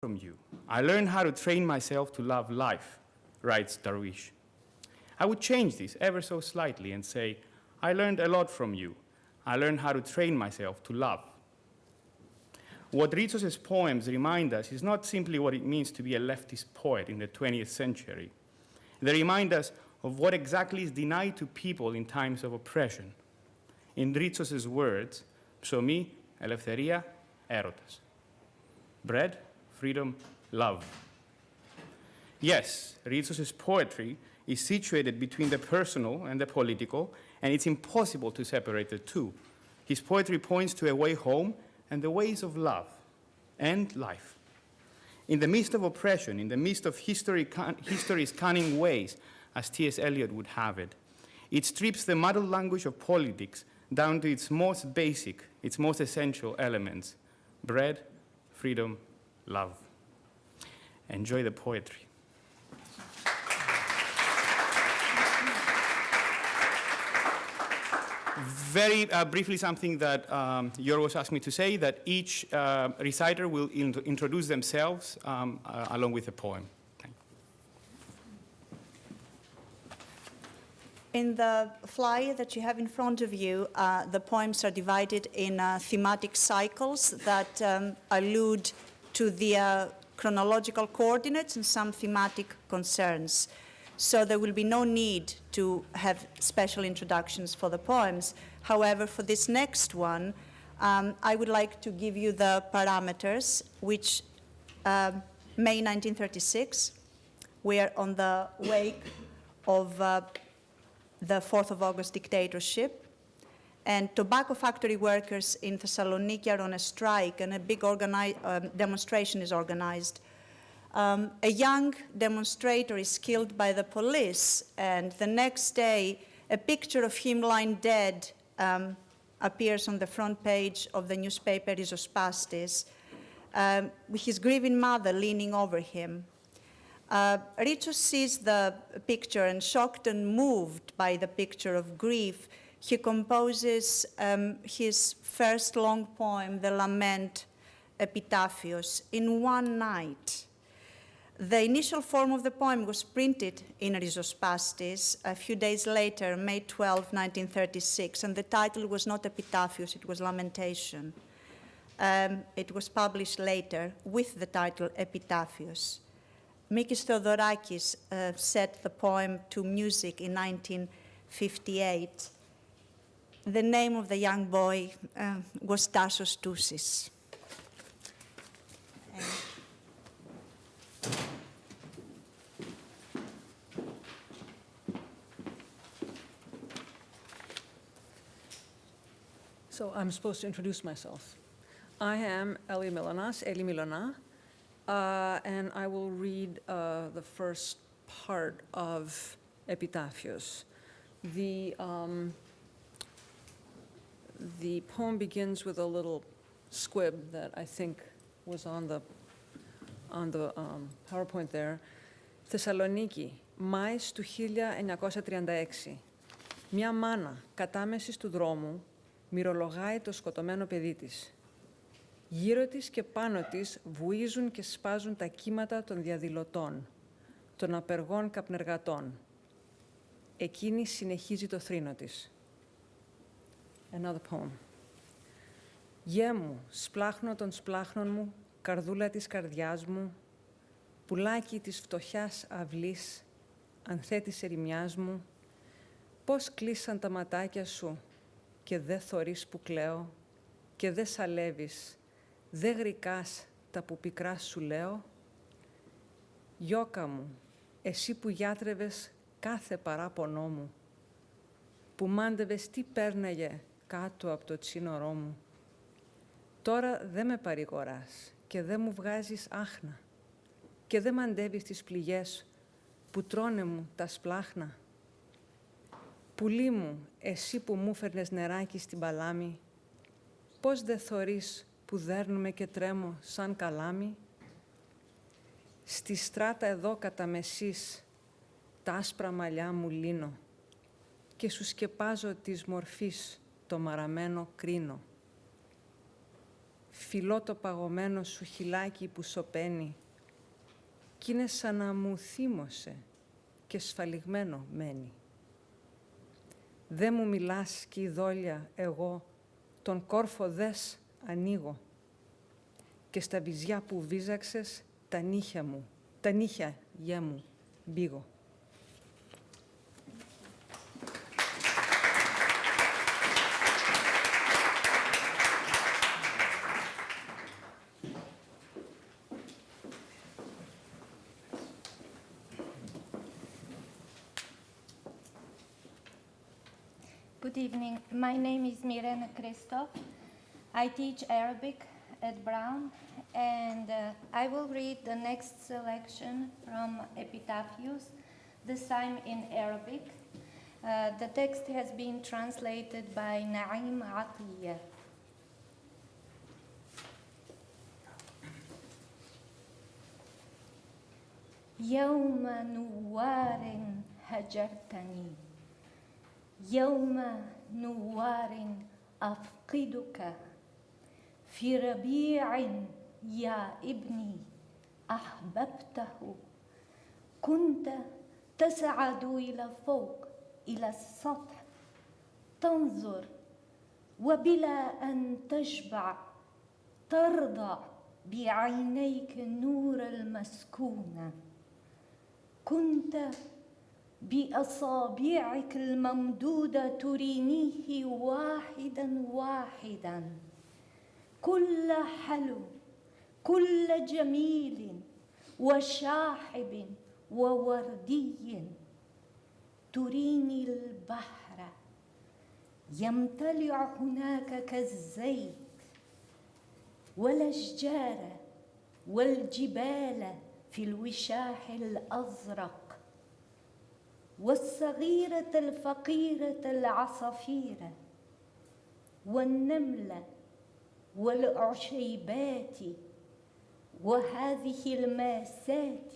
from you. I learned how to train myself to love life, writes Darwish. I would change this ever so slightly and say, I learned a lot from you. I learned how to train myself to love. What Ritsos' poems remind us is not simply what it means to be a leftist poet in the 20th century. They remind us of what exactly is denied to people in times of oppression. In Ritsos' words, ψωμί, ελευθερία, έρωτας. Bread, freedom, love. Yes, Ritsos' poetry is situated between the personal and the political, and it's impossible to separate the two. His poetry points to a way home and the ways of love and life. In the midst of oppression, in the midst of history's cunning ways, as T.S. Eliot would have it, it strips the muddled language of politics down to its most basic, its most essential elements: bread, freedom, love. Enjoy the poetry. Very briefly, something that Yorgos asked me to say, that each reciter will introduce themselves along with a poem. In the flyer that you have in front of you, the poems are divided in thematic cycles that allude to the chronological coordinates and some thematic concerns. So there will be no need to have special introductions for the poems. However, for this next one, I would like to give you the parameters, which May 1936, we are on the wake of the 4th of August dictatorship, and tobacco factory workers in Thessaloniki are on a strike, and a big demonstration is organized. A young demonstrator is killed by the police, and the next day, a picture of him lying dead appears on the front page of the newspaper Rizosπάστης, with his grieving mother leaning over him. Ritsos sees the picture, and shocked and moved by the picture of grief, he composes his first long poem, the lament Epitaphios, in one night. The initial form of the poem was printed in Rizosπάστης a few days later, May 12, 1936, and the title was not Epitaphios, it was Lamentation. It was published later with the title Epitaphios. Mikis Theodorakis set the poem to music in 1958. The name of the young boy was Tassos Tousis. So I'm supposed to introduce myself. I am Eli Milona, and I will read the first part of Epitaphios. The poem begins with a little squib that I think was on the PowerPoint there. Θεσσαλονίκη, Μάης του 1936. Μια μάνα κατάμεσης του δρόμου μυρολογάει το σκοτωμένο παιδί της. Γύρω της και πάνω της βουίζουν και σπάζουν τα κύματα των διαδηλωτών, των απεργών καπνεργατών. Εκείνη συνεχίζει το θρήνο της. Another poem. Γιέ μου, σπλάχνω των σπλάχνων μου, καρδούλα της καρδιάς μου, πουλάκι της φτωχιάς αυλής, ανθέ της ερημιάς μου, πώς κλείσαν τα ματάκια σου και δε θωρείς που κλαίω και δε σαλεύεις, δε γρικάς τα που πικρά σου λέω. Γιώκα μου, εσύ που γιάτρευες κάθε παράπονό μου, που μάντευες τι πέρναγε κάτω από το τσίνορό μου. Τώρα δε με παρηγοράς και δε μου βγάζεις άχνα και δε μαντεύεις τις πληγές που τρώνε μου τα σπλάχνα. Πουλί μου, εσύ που μου φέρνες νεράκι στην παλάμη, πώς δε θωρείς που δέρνουμε και τρέμω σαν καλάμι. Στη στράτα εδώ κατά μεσής, τα άσπρα μαλλιά μου λύνω και σου σκεπάζω της μορφής το μαραμένο κρίνο. φιλώ το παγωμένο σου χυλάκι που σωπαίνει κι είναι σαν να μου θύμωσε και σφαλιγμένο μένει. Δε μου μιλάς κι η δόλια εγώ, τον κόρφο δες ανοίγω και στα βυζιά που βίζαξες τα νύχια γέ μου μπήγω. Good evening. My name is Yiannis Ritsos. I teach Arabic at Brown, and I will read the next selection from Epitaphius, this time in Arabic. The text has been translated by Naim Atiyah. يوم نوار هجرتني يوم نوار أفقدك في ربيع يا ابني أحببته كنت تصعد إلى فوق إلى السطح تنظر وبلا أن تشبع ترضع بعينيك النور المسكون كنت بأصابعك الممدودة ترينيه واحدا واحدا كل حلو كل جميل وشاحب ووردي تريني البحر يمتلع هناك كالزيت والأشجار والجبال في الوشاح الأزرق والصغيرة الفقيرة العصافير والنملة والعشيبات وهذه الماسات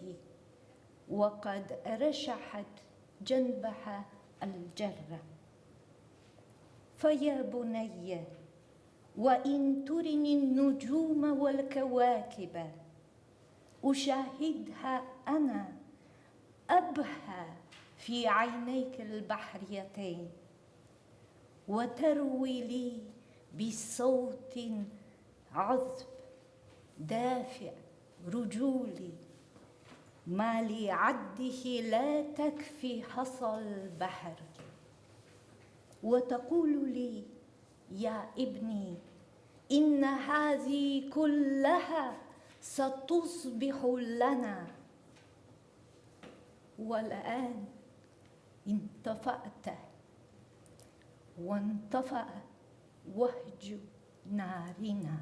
وقد رشحت جنبها الجرة فيا بني وإن ترني النجوم والكواكب أشاهدها أنا أبهى في عينيك البحريتين وتروي لي بصوت عذب دافئ رجولي ما لعده لا تكفي حصى البحر وتقول لي يا ابني إن هذه كلها ستصبح لنا والآن انطفأت وانطفأ وهج نارنا